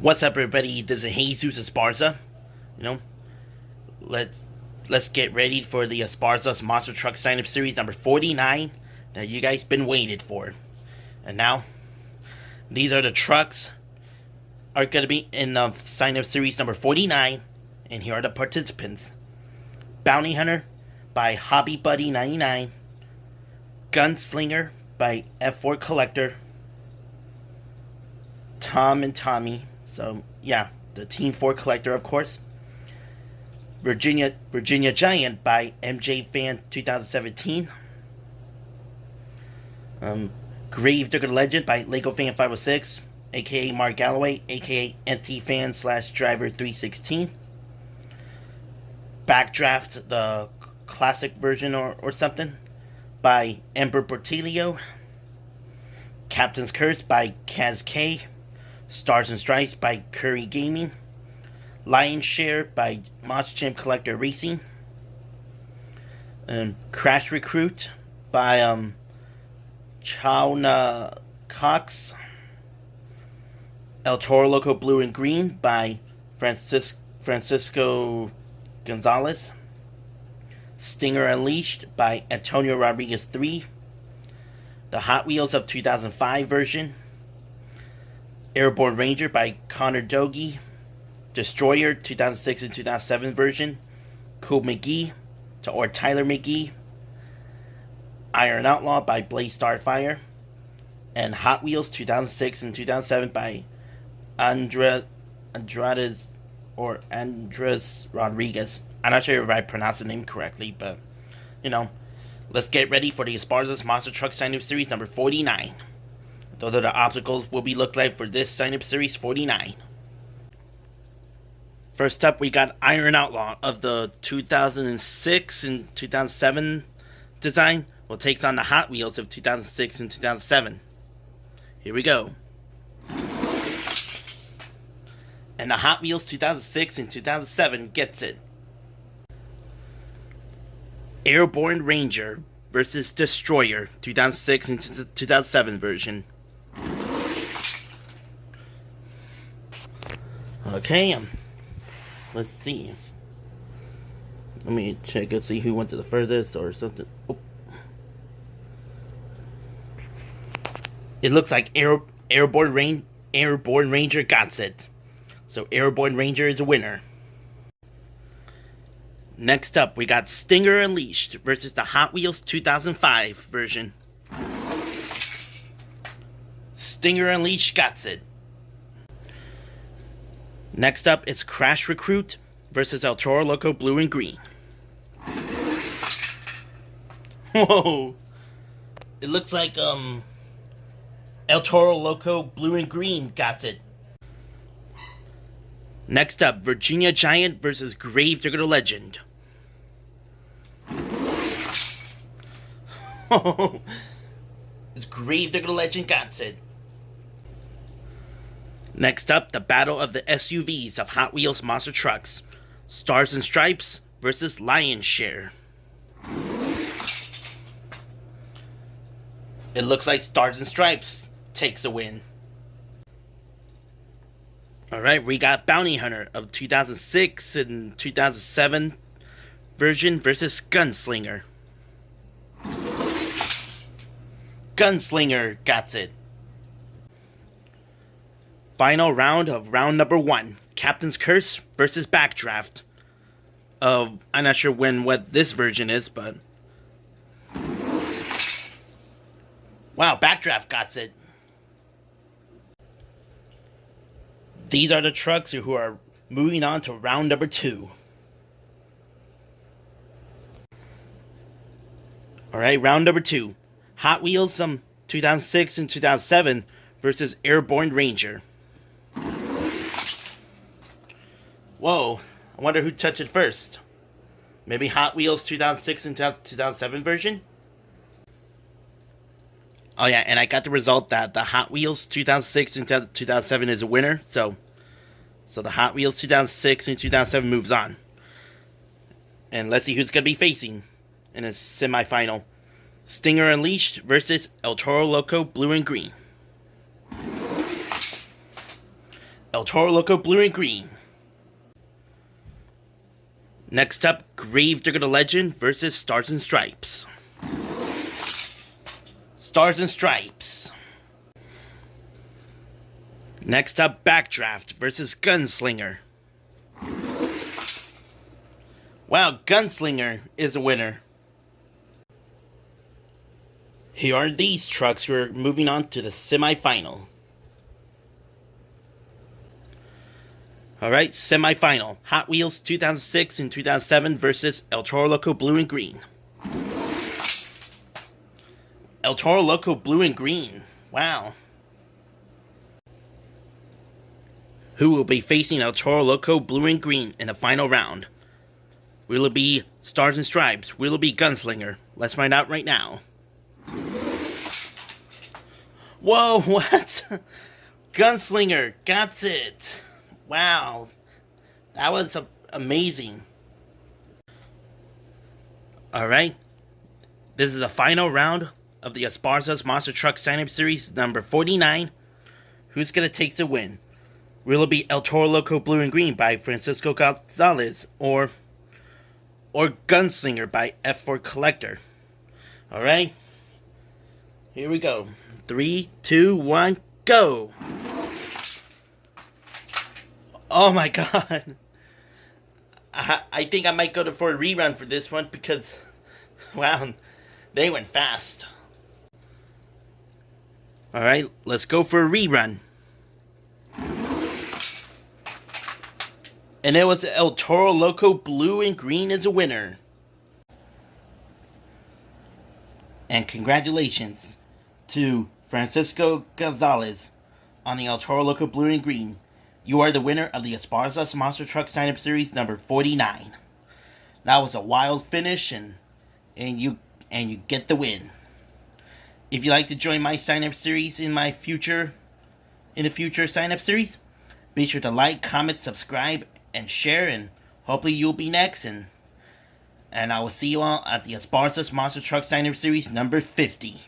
What's up, everybody? This is Jesus Esparza. You know, let's get ready for the Esparza's Monster Truck Sign-Up Series number 49 that you guys been waiting for. And now, these are the trucks are going to be in the Sign-Up Series number 49. And here are the participants. Bounty Hunter by Hobby Buddy 99. Gunslinger by F4 Collector. Tom and Tommy. So, yeah, the Team 4 Collector, of course. Virginia Giant by MJ Fan 2017. Gravedigger Legend by Lego Fan 506, aka Mark Galloway, aka NT Fan / Driver 316. Backdraft, the classic version or something, by Ember Portillo. Captain's Curse by Kaz K. Stars and Stripes by Curry Gaming. Lion's Share by Monster Collector Racing. Crash Recruit by Chowna Cox. El Toro Loco Blue and Green by Francisco Gonzalez. Stinger Unleashed by Antonio Rodriguez 3. The Hot Wheels of 2005 version. Airborne Ranger by Connor Dogie. Destroyer 2006 and 2007 version. Cool McGee or Tyler McGee. Iron Outlaw by Blaze Starfire. And Hot Wheels 2006 and 2007 by Andres Rodriguez. I'm not sure if I pronounced the name correctly, but you know, let's get ready for the Esparza's Monster Truck Sign-Up Series number 49. Those are the obstacles will be looked like for this Sign-Up Series 49. First up, we got Iron Outlaw of the 2006 and 2007 design. Well, takes on the Hot Wheels of 2006 and 2007. Here we go. And the Hot Wheels 2006 and 2007 gets it. Airborne Ranger versus Destroyer 2006 and 2007 version. Okay, let's see. Let me check and see who went to the furthest or something. Oh. It looks like Airborne Ranger got it. So Airborne Ranger is a winner. Next up, we got Stinger Unleashed versus the Hot Wheels 2005 version. Stinger Unleashed got it. Next up, it's Crash Recruit versus El Toro Loco Blue and Green. Whoa! It looks like El Toro Loco Blue and Green got it. Next up, Virginia Giant versus Gravedigger Legend. Oh, it's Gravedigger Legend got it. Next up, the battle of the SUVs of Hot Wheels Monster Trucks. Stars and Stripes versus Lion's Share. It looks like Stars and Stripes takes a win. Alright, we got Bounty Hunter of 2006 and 2007 version versus Gunslinger. Gunslinger got it. Final round of round number 1. Captain's Curse versus Backdraft. I'm not sure what this version is, but wow, Backdraft got it. These are the trucks who are moving on to round number 2. Alright, round number 2. Hot Wheels 2006 and 2007 versus Airborne Ranger. Whoa, I wonder who touched it first. Maybe Hot Wheels 2006 and 2007 version? Oh yeah, and I got the result that the Hot Wheels 2006 and 2007 is a winner, so the Hot Wheels 2006 and 2007 moves on. And let's see who's going to be facing in a semifinal. Stinger Unleashed versus El Toro Loco Blue and Green. El Toro Loco Blue and Green. Next up, Gravedigger the Legend versus Stars and Stripes. Stars and Stripes. Next up, Backdraft versus Gunslinger. Wow, Gunslinger is a winner. Here are these trucks. We're moving on to the semifinal. Alright, semifinal. Hot Wheels 2006 and 2007 versus El Toro Loco Blue and Green. El Toro Loco Blue and Green. Wow. Who will be facing El Toro Loco Blue and Green in the final round? Will it be Stars and Stripes? Will it be Gunslinger? Let's find out right now. Whoa, what? Gunslinger got it. Wow. That was amazing. Alright. This is the final round of the Esparza's Monster Truck Sign-Up Series number 49. Who's going to take the win? Will it be El Toro Loco Blue and Green by Francisco Gonzalez or Gunslinger by F4 Collector? Alright. Here we go. 3, 2, 1, go! Oh my god. I think I might go for a rerun for this one because, wow, they went fast. Alright, let's go for a rerun. And it was El Toro Loco Blue and Green as a winner. And congratulations to Francisco Gonzalez on the El Toro Loco Blue and Green. You are the winner of the Esparza's Monster Truck Sign-Up Series number 49. That was a wild finish, and you get the win. If you'd like to join my sign-up series in the future sign-up series, be sure to like, comment, subscribe, and share, and hopefully you'll be next, and I will see you all at the Esparza's Monster Truck Sign-Up Series number 50.